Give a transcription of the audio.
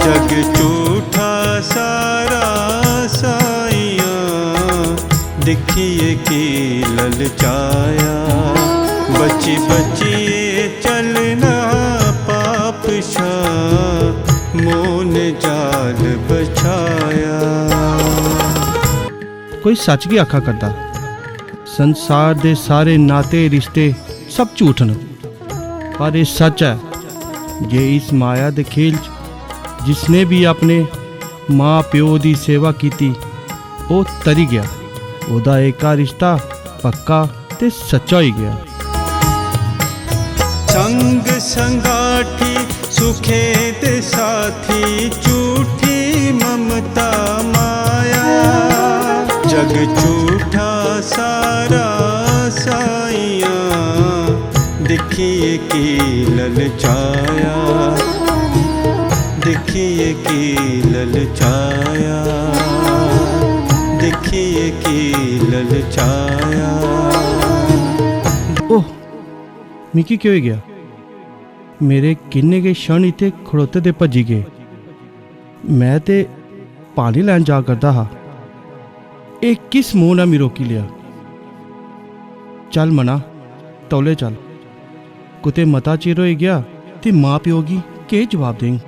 जग झूठा सारा साइयां, देखिए की ललचाया। बची बचिए चलना पाप शाह, मोन जाल बछाया। कोई सच की आखा करता, संसार दे सारे नाते रिश्ते सब झूठ न, पर ये सच है जे इस माया दे खेल च जिसने भी अपने माँ प्यो दी सेवा कीती वो तरी गया, ओदा एका रिश्ता पक्का ते सच्चा ही गया। संग संगाठी सुखे दे साथी, झूठी ममता माया। जग झूठा सारा साइयां, देखिए की ललचाया। देखिए की ललचाया, देखिए की ललचाया। ओह मिकी क्यों गया, मेरे किन्ने के क्षण इत्थे खड़ोते ते भजी गए। मैं ते पानी लैन जा करदा हा, ए किस मुंह ने मी रोकी लिया। चल मना तौले चल, कुते मता चिर होई गया ते माँ प्यो गी केह् जवाब देंग।